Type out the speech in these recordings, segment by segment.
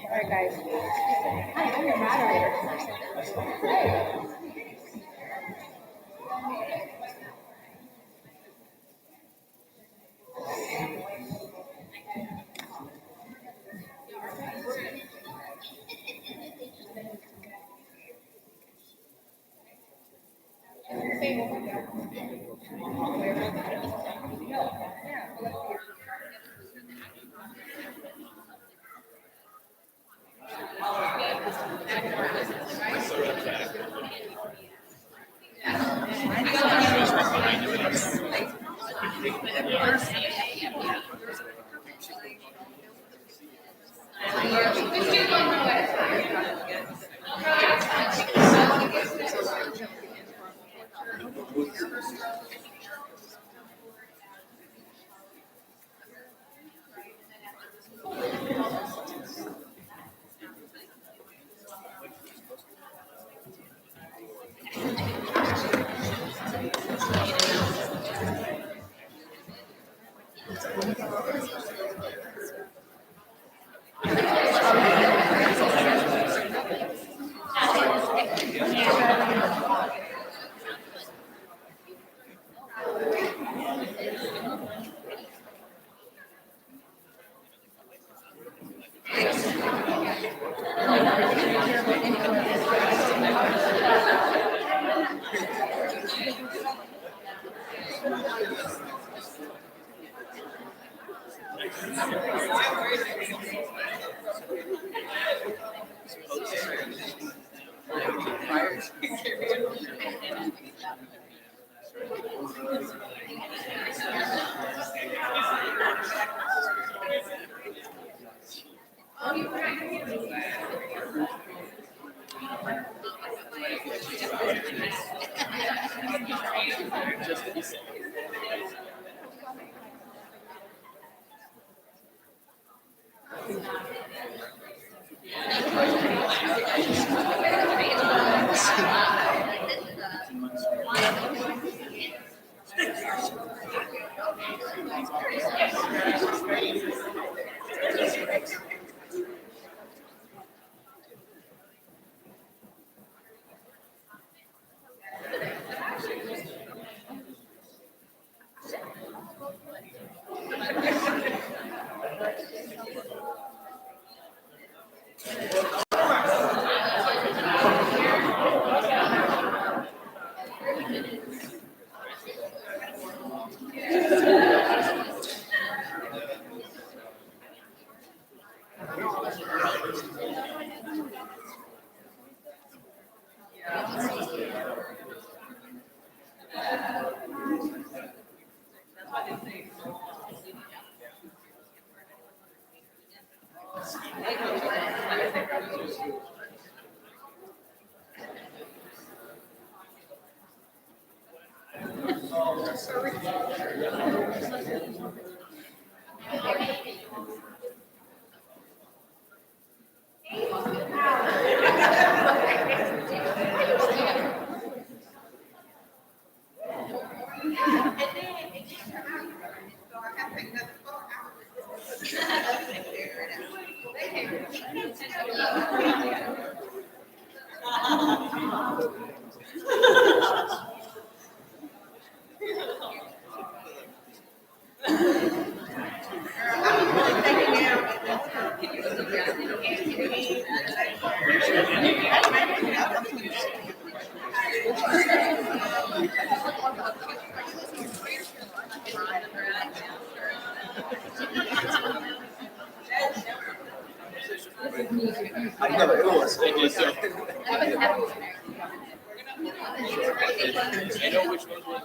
All right, guys. Hi, I'm your moderator. I know it was. I did so. I know which one was.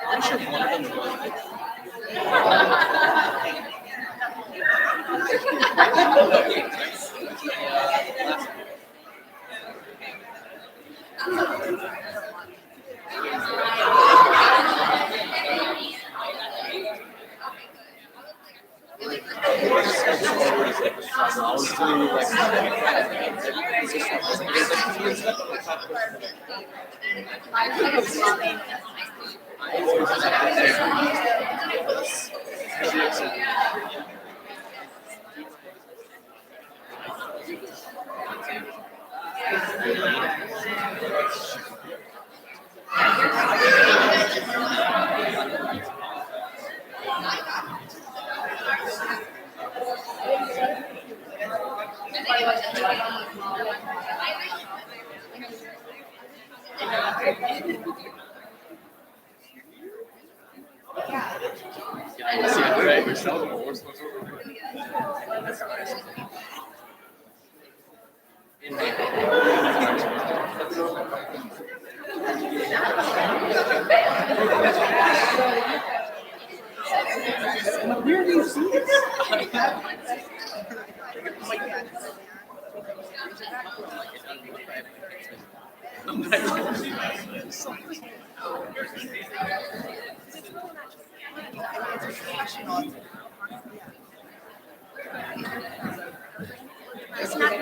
I'm sure one of them was. Where do you see this? It's not.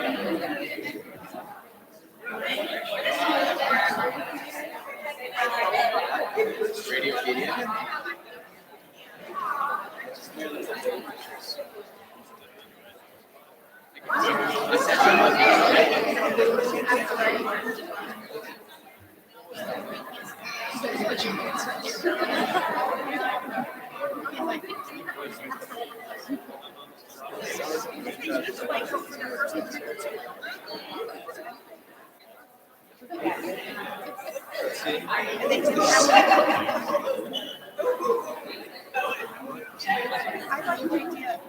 I like the idea.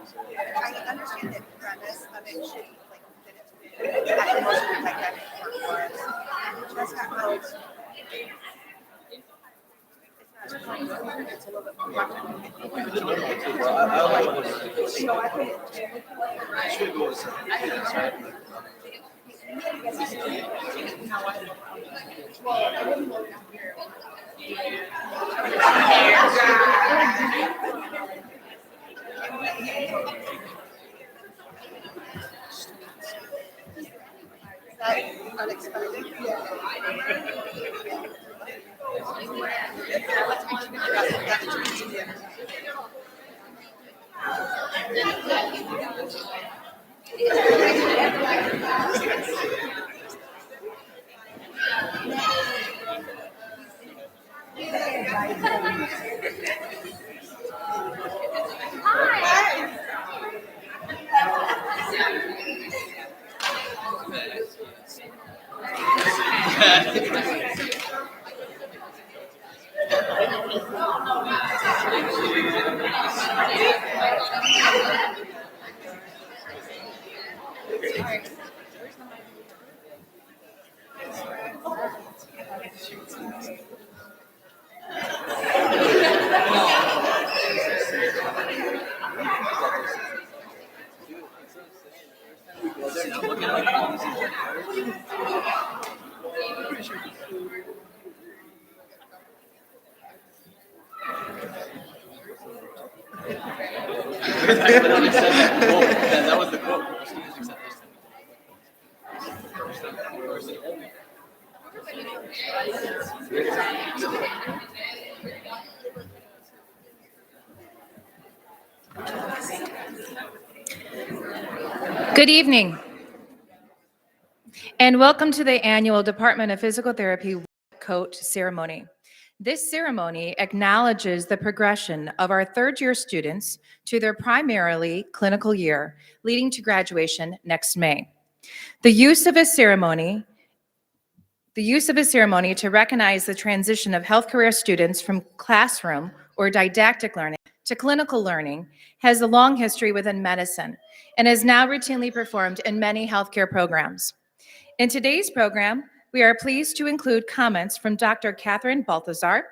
I understand the premise of it should like that it's at the most dynamic for us. That's not how it's not it's a little bit more so I think unexpected. That was the quote. Good evening, and welcome to the annual Department of Physical Therapy Coat Ceremony. This ceremony acknowledges the progression of our third-year students to their primarily clinical year, leading to graduation next May. The use of a ceremony to recognize the transition of health career students from classroom or didactic learning to clinical learning has a long history within medicine and is now routinely performed in many healthcare programs. In today's program, we are pleased to include comments from Dr. Catherine Balthazar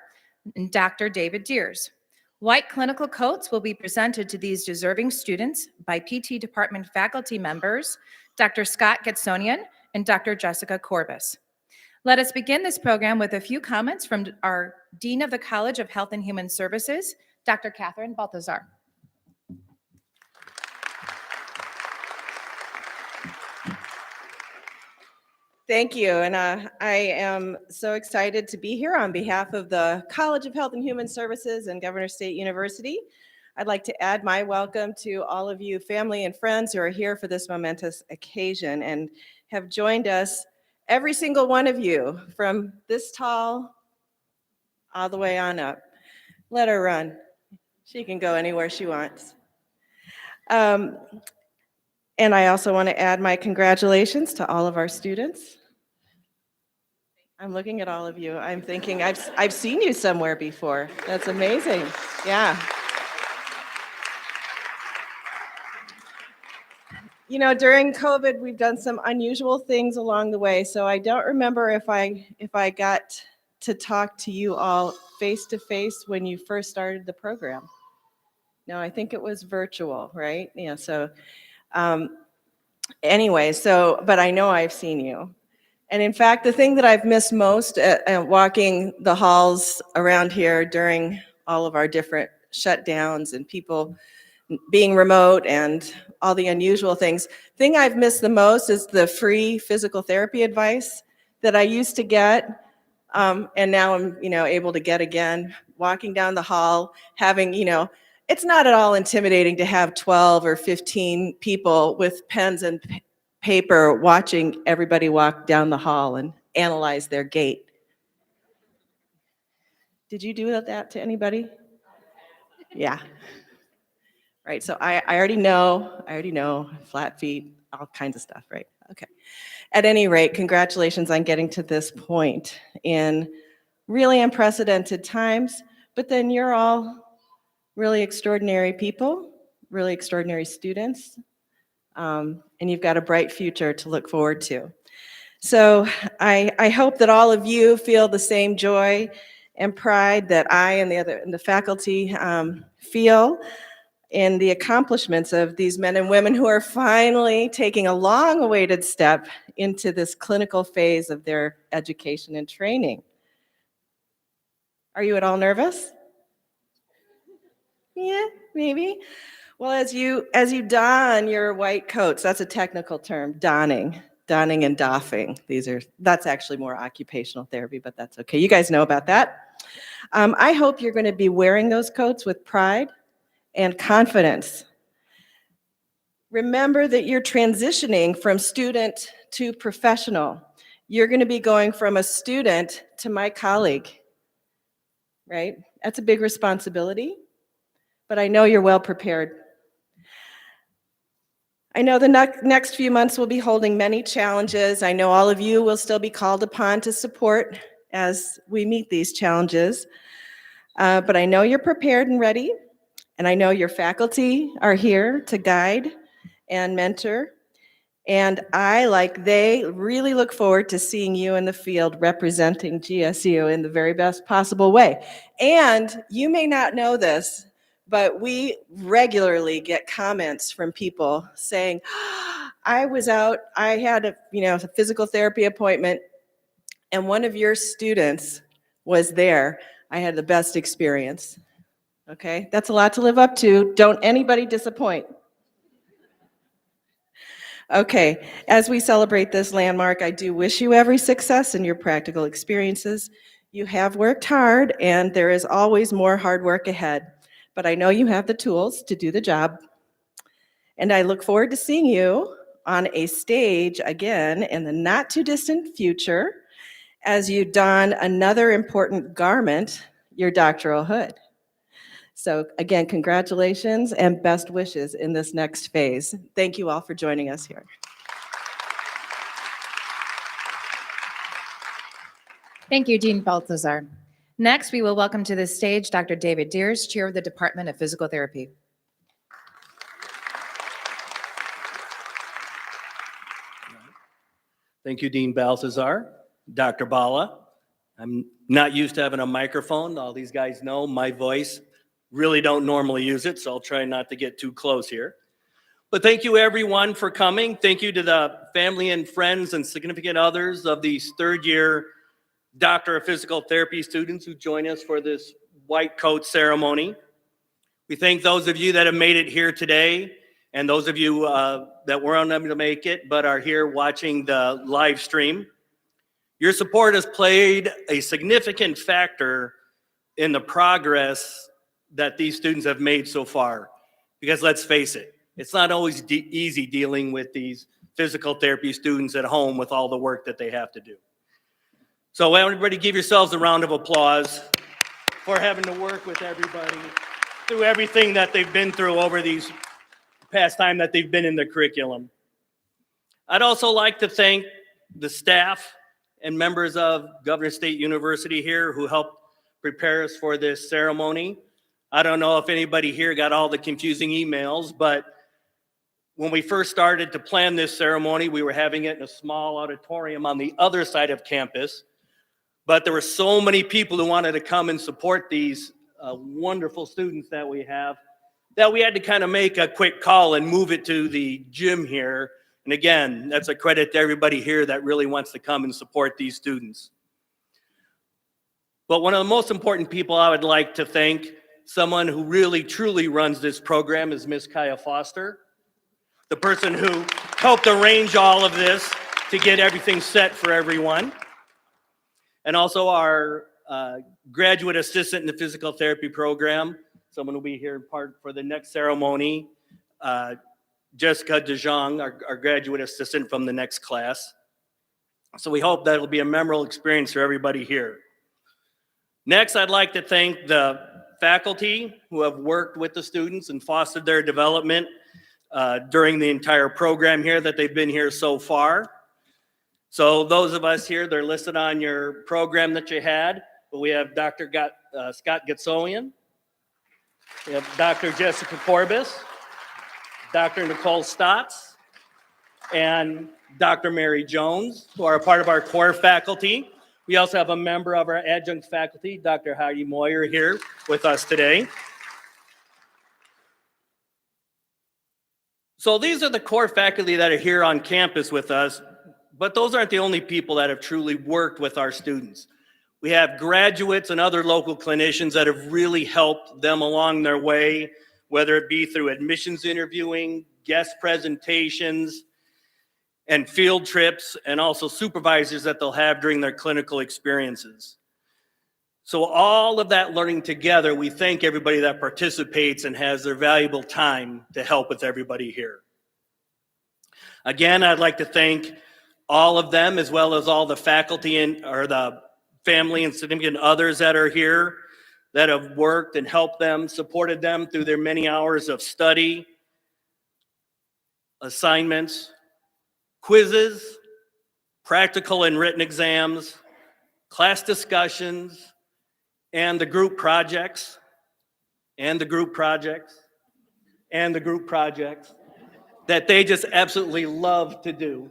and Dr. David Deers. White clinical coats will be presented to these deserving students by PT department faculty members, Dr. Scott Getsonian and Dr. Jessica Corbis. Let us begin this program with a few comments from our Dean of the College of Health and Human Services, Dr. Catherine Balthazar. Thank you, and I am so excited to be here on behalf of the College of Health and Human Services and Governor State University. I'd like to add my welcome to all of you family and friends who are here for this momentous occasion and have joined us, every single one of you, from this tall all the way on up. Let her run. She can go anywhere she wants. And I also want to add my congratulations to all of our students. I'm looking at all of you. I'm thinking, I've seen you somewhere before. That's amazing. Yeah. You know, during COVID, we've done some unusual things along the way. So I don't remember if I got to talk to you all face to face when you first started the program. No, I think it was virtual, right? Yeah. So anyway, but I know I've seen you. And in fact, the thing that I've missed most walking the halls around here during all of our different shutdowns and people being remote and all the unusual thing I've missed the most is the free physical therapy advice that I used to get. And now I'm, able to get again, walking down the hall, having, it's not at all intimidating to have 12 or 15 people with pens and paper watching everybody walk down the hall and analyze their gait. Did you do that to anybody? Yeah. Right, so I already know, flat feet, all kinds of stuff, right? Okay. At any rate, congratulations on getting to this point in really unprecedented times, but then you're all really extraordinary people, really extraordinary students, and you've got a bright future to look forward to. So I hope that all of you feel the same joy and pride that I and the faculty feel in the accomplishments of these men and women who are finally taking a long-awaited step into this clinical phase of their education and training. Are you at all nervous? Yeah, maybe. Well, as you don your white coats, that's a technical term, donning and doffing. That's actually more occupational therapy, but that's okay. You guys know about that. I hope you're going to be wearing those coats with pride and confidence. Remember that you're transitioning from student to professional. You're going to be going from a student to my colleague, right? That's a big responsibility, but I know you're well prepared. I know the next few months will be holding many challenges. I know all of you will still be called upon to support as we meet these challenges, but I know you're prepared and ready, and I know your faculty are here to guide and mentor. And I, like they, really look forward to seeing you in the field representing GSU in the very best possible way. And you may not know this, but we regularly get comments from people saying, I was out, I had a physical therapy appointment, and one of your students was there. I had the best experience. Okay, that's a lot to live up to. Don't anybody disappoint. Okay, as we celebrate this landmark, I do wish you every success in your practical experiences. You have worked hard, and there is always more hard work ahead, but I know you have the tools to do the job. And I look forward to seeing you on a stage again in the not-too-distant future as you don another important garment, your doctoral hood. So again, congratulations and best wishes in this next phase. Thank you all for joining us here. Thank you, Dean Balthazar. Next, we will welcome to the stage Dr. David Deers, Chair of the Department of Physical Therapy. Thank you, Dean Balthazar. Dr. Bala. I'm not used to having a microphone. All these guys know my voice. Really don't normally use it, so I'll try not to get too close here. But thank you, everyone, for coming. Thank you to the family and friends and significant others of these third-year Doctor of Physical Therapy students who join us for this white coat ceremony. We thank those of you that have made it here today, and those of you that weren't able to make it but are here watching the live stream. Your support has played a significant factor in the progress that these students have made so far. Because let's face it, it's not always easy dealing with these physical therapy students at home with all the work that they have to do. So everybody give yourselves a round of applause for having to work with everybody through everything that they've been through over these past time that they've been in the curriculum. I'd also like to thank the staff and members of Governor State University here who helped prepare us for this ceremony. I don't know if anybody here got all the confusing emails, but when we first started to plan this ceremony, we were having it in a small auditorium on the other side of campus. But there were so many people who wanted to come and support these wonderful students that we have that we had to kind of make a quick call and move it to the gym here. And again, that's a credit to everybody here that really wants to come and support these students. But one of the most important people I would like to thank, someone who really truly runs this program, is Miss Kaya Foster, the person who helped arrange all of this to get everything set for everyone. And also our graduate assistant in the physical therapy program, someone will be here part for the next ceremony, Jessica DeJong, our graduate assistant from the next class. So we hope that'll be a memorable experience for everybody here. Next, I'd like to thank the faculty who have worked with the students and fostered their development during the entire program here that they've been here so far. So those of us here, they're listed on your program that you had, but we have Dr. Scott Getzoian, we have Dr. Jessica Corbis, Dr. Nicole Stotts, and Dr. Mary Jones, who are a part of our core faculty. We also have a member of our adjunct faculty, Dr. Heidi Moyer, here with us today. So these are the core faculty that are here on campus with us, but those aren't the only people that have truly worked with our students. We have graduates and other local clinicians that have really helped them along their way, whether it be through admissions interviewing, guest presentations, and field trips, and also supervisors that they'll have during their clinical experiences. So all of that learning together, we thank everybody that participates and has their valuable time to help with everybody here. Again, I'd like to thank all of them, as well as all the faculty or the family and significant others that are here that have worked and helped them, supported them through their many hours of study, assignments, quizzes, practical and written exams, class discussions, and the group projects, and the group projects, and the group projects that they just absolutely love to do.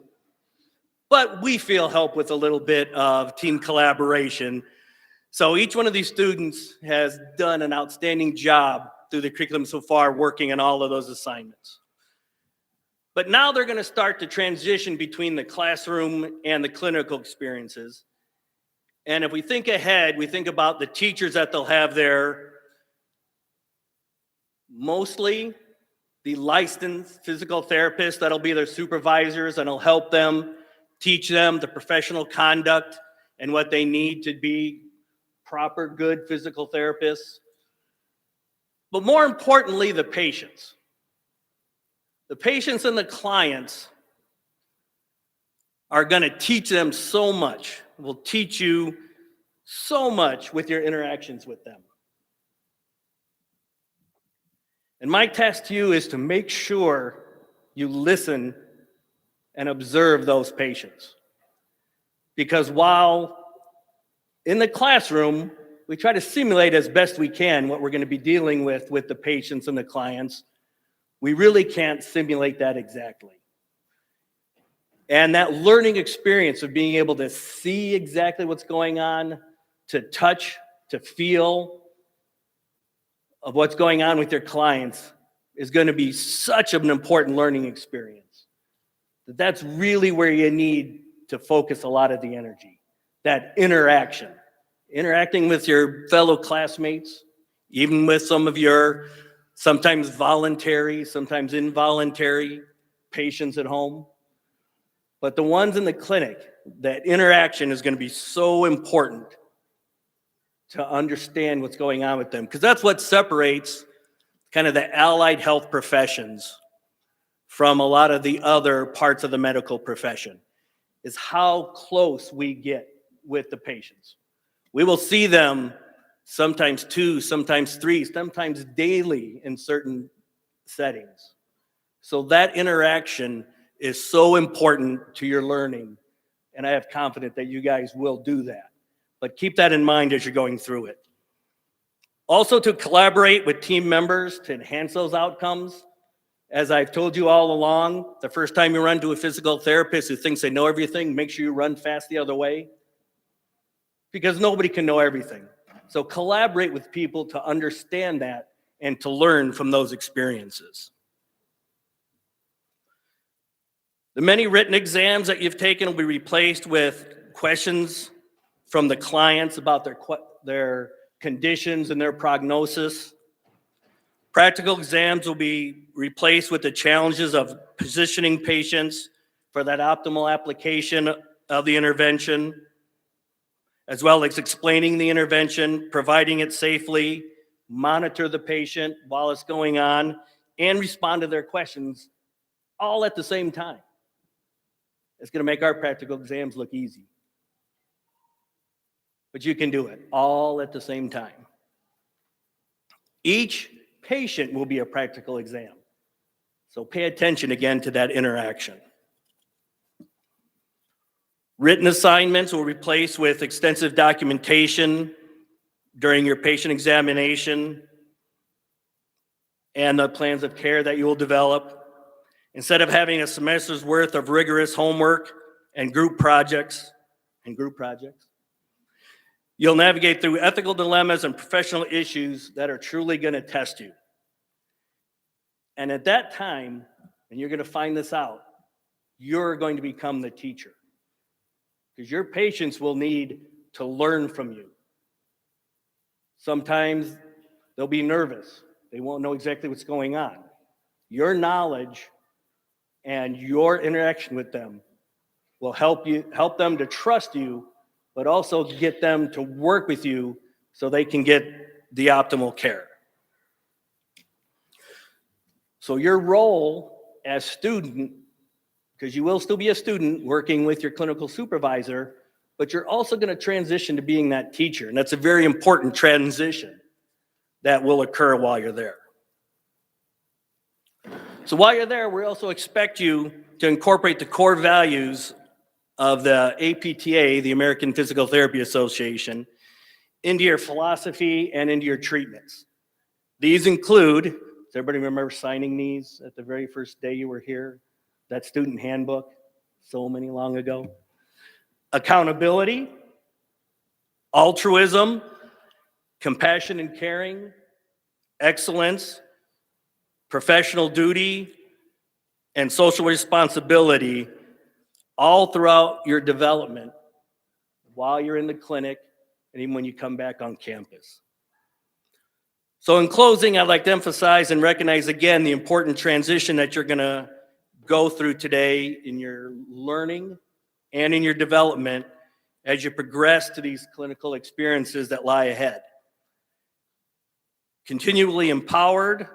But we feel help with a little bit of team collaboration. So each one of these students has done an outstanding job through the curriculum so far, working on all of those assignments. But now they're going to start to transition between the classroom and the clinical experiences. And if we think ahead, we think about the teachers that they'll have there, mostly the licensed physical therapists that'll be their supervisors and will help them, teach them the professional conduct and what they need to be proper, good physical therapists. But more importantly, the patients. The patients and the clients are going to teach them so much, will teach you so much with your interactions with them. And my task to you is to make sure you listen and observe those patients. Because while in the classroom, we try to simulate as best we can what we're going to be dealing with the patients and the clients, we really can't simulate that exactly. And that learning experience of being able to see exactly what's going on, to touch, to feel of what's going on with your clients is going to be such an important learning experience. That's really where you need to focus a lot of the energy, that interaction. Interacting with your fellow classmates, even with some of your sometimes voluntary, sometimes involuntary patients at home. But the ones in the clinic, that interaction is going to be so important to understand what's going on with them, because that's what separates kind of the allied health professions from a lot of the other parts of the medical profession, is how close we get with the patients. We will see them sometimes 2, sometimes 3, sometimes daily in certain settings. So that interaction is so important to your learning, and I have confidence that you guys will do that. But keep that in mind as you're going through it. Also, to collaborate with team members to enhance those outcomes. As I've told you all along, the first time you run to a physical therapist who thinks they know everything, make sure you run fast the other way, because nobody can know everything. So collaborate with people to understand that and to learn from those experiences. The many written exams that you've taken will be replaced with questions from the clients about their conditions and their prognosis. Practical exams will be replaced with the challenges of positioning patients for that optimal application of the intervention, as well as explaining the intervention, providing it safely, monitor the patient while it's going on, and respond to their questions all at the same time. It's going to make our practical exams look easy. But you can do it all at the same time. Each patient will be a practical exam. So pay attention again to that interaction. Written assignments will replace with extensive documentation during your patient examination and the plans of care that you will develop. Instead of having a semester's worth of rigorous homework and group projects, you'll navigate through ethical dilemmas and professional issues that are truly going to test you. And at that time, and you're going to find this out, you're going to become the teacher. Because your patients will need to learn from you. Sometimes they'll be nervous. They won't know exactly what's going on. Your knowledge and your interaction with them will help them to trust you, but also get them to work with you so they can get the optimal care. So your role as student, because you will still be a student working with your clinical supervisor, but you're also going to transition to being that teacher. And that's a very important transition that will occur while you're there. So while you're there, we also expect you to incorporate the core values of the APTA, the American Physical Therapy Association, into your philosophy and into your treatments. These include, does everybody remember signing these at the very first day you were here? That student handbook, so many long ago. Accountability, altruism, compassion and caring, excellence, professional duty, and social responsibility, all throughout your development while you're in the clinic and even when you come back on campus. So in closing, I'd like to emphasize and recognize again the important transition that you're going to go through today in your learning and in your development as you progress to these clinical experiences that lie ahead. Continually empowered,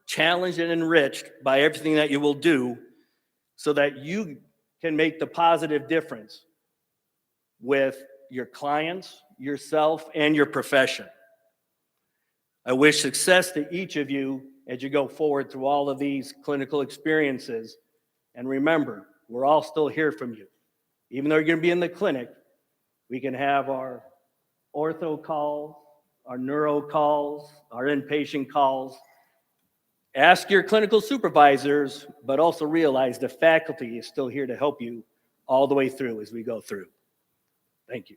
challenged, and enriched by everything that you will do so that you can make the positive difference with your clients, yourself, and your profession. I wish success to each of you as you go forward through all of these clinical experiences. And remember, we're all still here from you. Even though you're going to be in the clinic, we can have our ortho calls, our neuro calls, our inpatient calls. Ask your clinical supervisors, but also realize the faculty is still here to help you all the way through as we go through. Thank you.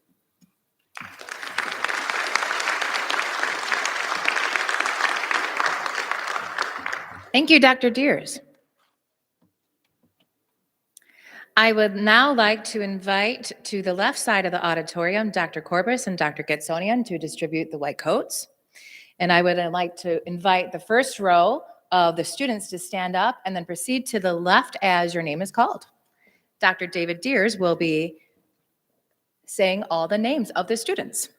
Thank you, Dr. Deers. I would now like to invite to the left side of the auditorium, Dr. Corbus and Dr. Getsonian to distribute the white coats. And I would like to invite the first row of the students to stand up and then proceed to the left as your name is called. Dr. David Deers will be saying all the names of the students.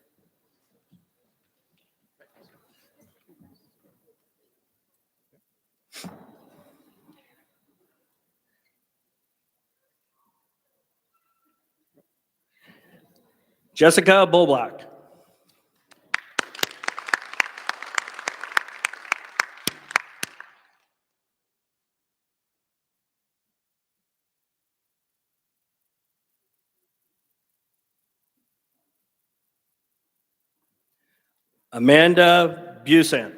Jessica Boblock. Amanda Busan.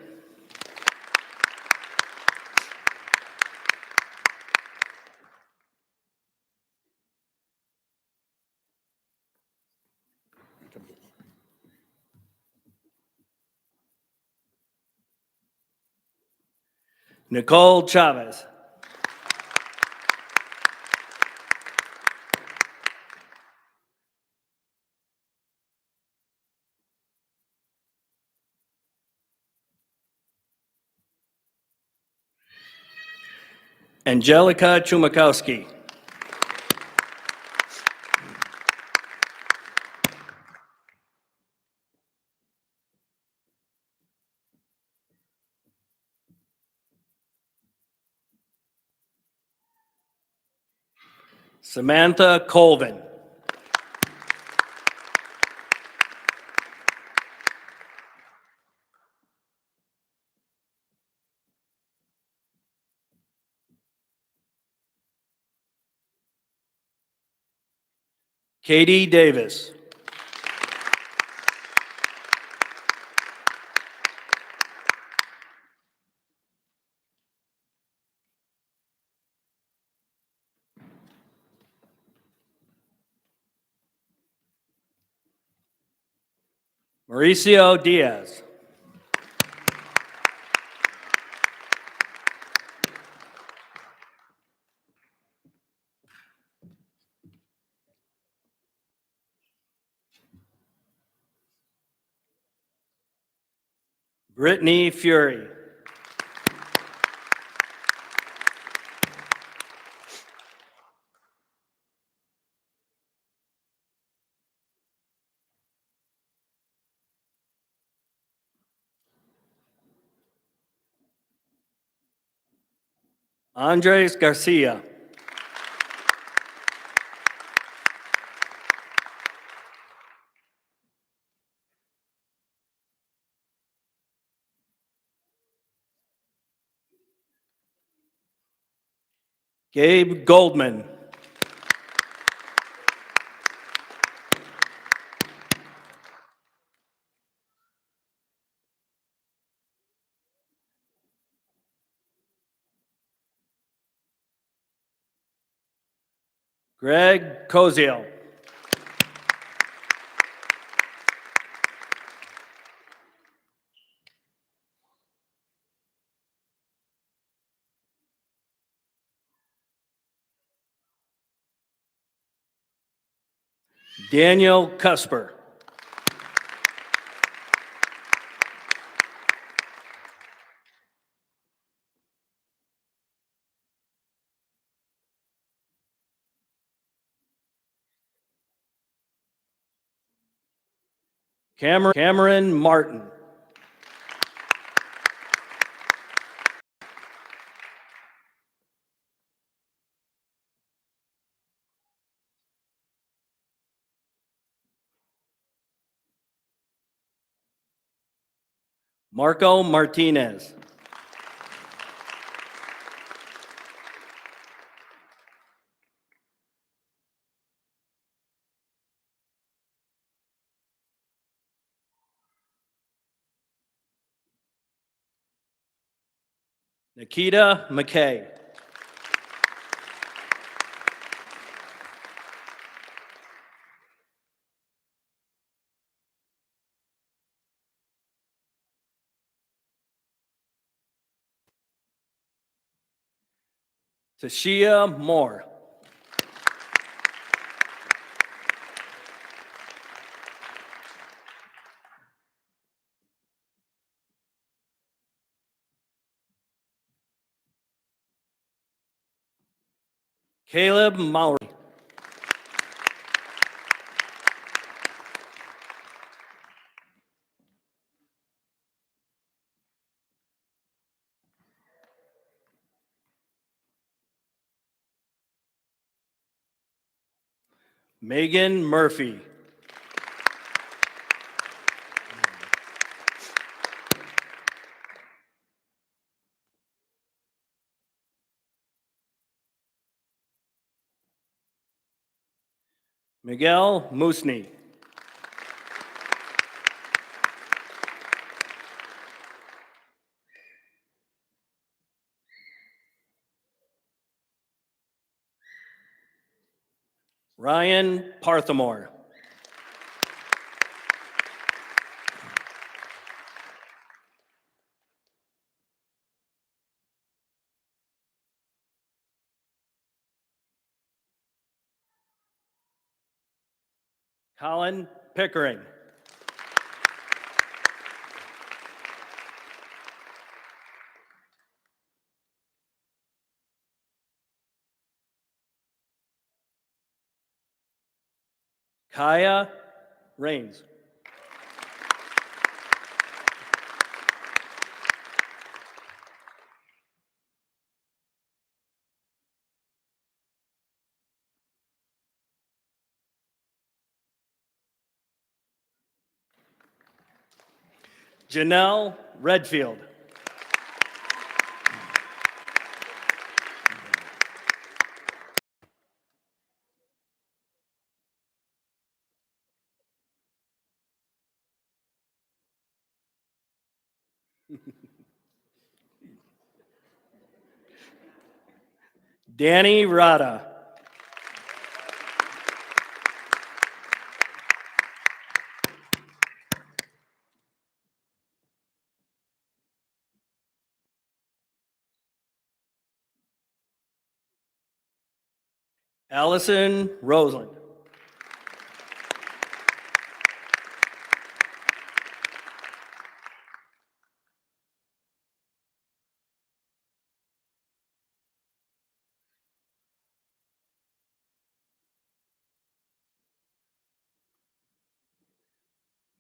Nicole Chavez. Angelica Chumakowski. Samantha Colvin. Katie Davis. Mauricio Diaz. Brittany Fury. Andres Garcia. Gabe Goldman. Greg Koziel. Daniel Cusper. Cameron Martin. Marco Martinez. Nikita McKay. Tashia Moore. Caleb Maury. Megan Murphy. Miguel Musni. Ryan Parthamore. Colin Pickering. Kaya Rains. Janelle Redfield. Danny Rada. Allison Roseland.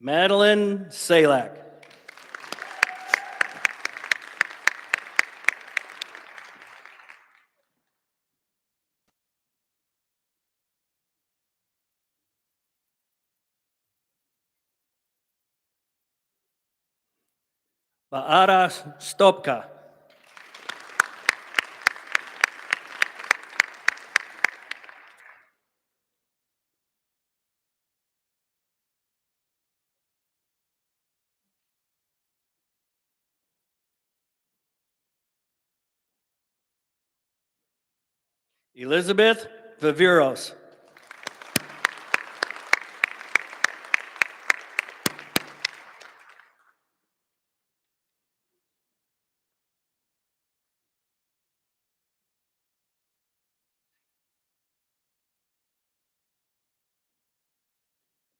Madeline Salak. Baara Stopka. Elizabeth Viveros.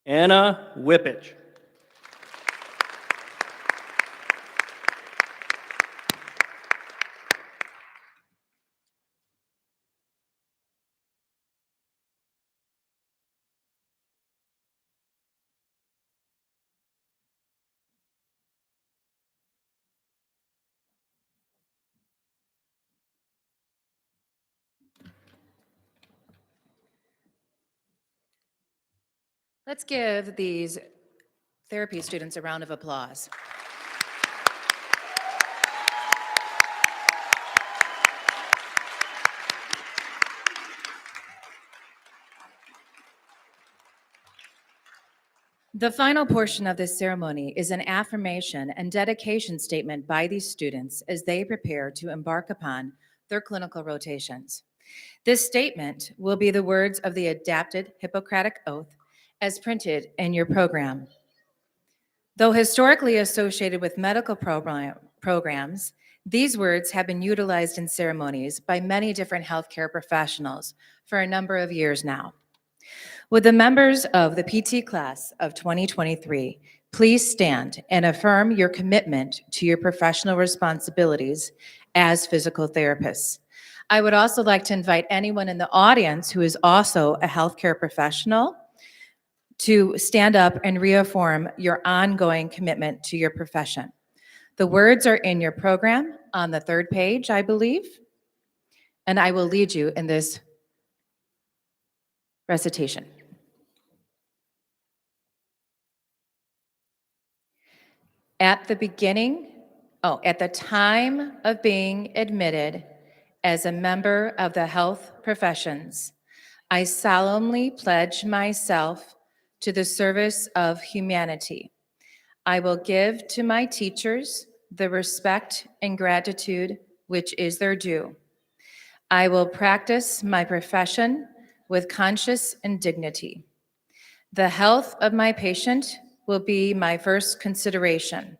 Anna Whippich. Let's give these therapy students a round of applause. The final portion of this ceremony is an affirmation and dedication statement by these students as they prepare to embark upon their clinical rotations. This statement will be the words of the adapted Hippocratic Oath as printed in your program. Though historically associated with medical programs, these words have been utilized in ceremonies by many different healthcare professionals for a number of years now. Would the members of the PT class of 2023 please stand and affirm your commitment to your professional responsibilities as physical therapists? I would also like to invite anyone in the audience who is also a healthcare professional to stand up and reaffirm your ongoing commitment to your profession. The words are in your program on the third page, I believe, and I will lead you in this recitation. At the time of being admitted as a member of the health professions, I solemnly pledge myself to the service of humanity. I will give to my teachers the respect and gratitude which is their due. I will practice my profession with conscience and dignity. The health of my patient will be my first consideration.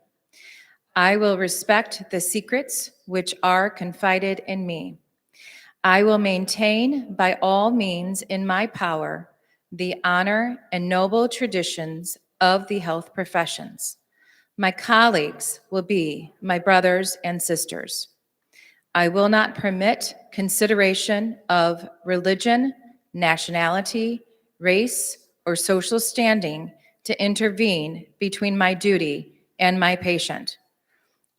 I will respect the secrets which are confided in me. I will maintain by all means in my power the honor and noble traditions of the health professions. My colleagues will be my brothers and sisters. I will not permit consideration of religion, nationality, race, or social standing to intervene between my duty and my patient.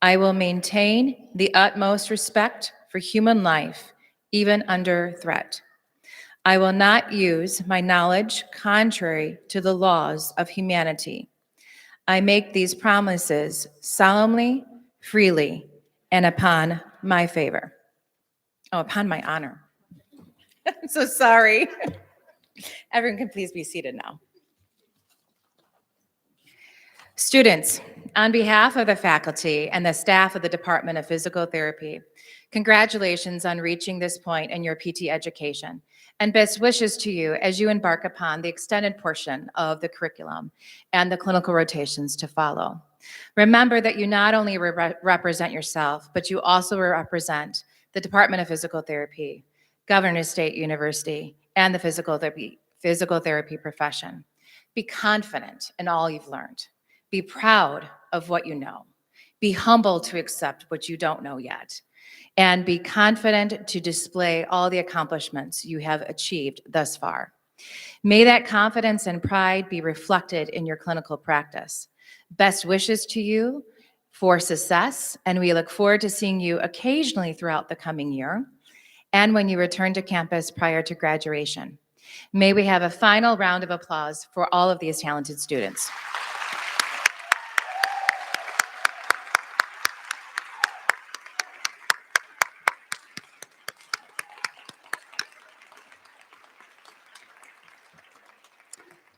I will maintain the utmost respect for human life, even under threat. I will not use my knowledge contrary to the laws of humanity. I make these promises solemnly, freely, and upon my favor. Oh, upon my honor. I'm so sorry. Everyone can please be seated now. Students, on behalf of the faculty and the staff of the Department of Physical Therapy, congratulations on reaching this point in your PT education, and best wishes to you as you embark upon the extended portion of the curriculum and the clinical rotations to follow. Remember that you not only represent yourself, but you also represent the Department of Physical Therapy, Governors State University, and the physical therapy profession. Be confident in all you've learned. Be proud of what you know. Be humble to accept what you don't know yet. And be confident to display all the accomplishments you have achieved thus far. May that confidence and pride be reflected in your clinical practice. Best wishes to you for success, and we look forward to seeing you occasionally throughout the coming year and when you return to campus prior to graduation. May we have a final round of applause for all of these talented students.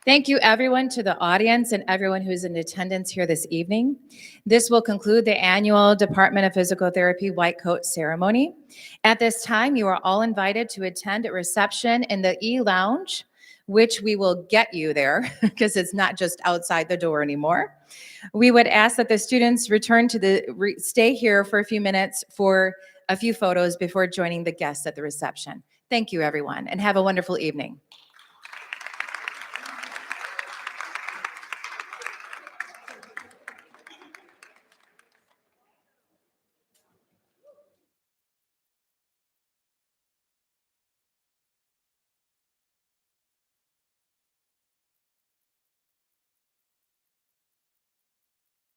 Thank you, everyone, to the audience and everyone who's in attendance here this evening. This will conclude the annual Department of Physical Therapy White Coat Ceremony. At this time, you are all invited to attend a reception in the E-Lounge, which we will get you there because it's not just outside the door anymore. We would ask that the students return to stay here for a few minutes for a few photos before joining the guests at the reception. Thank you, everyone, and have a wonderful evening.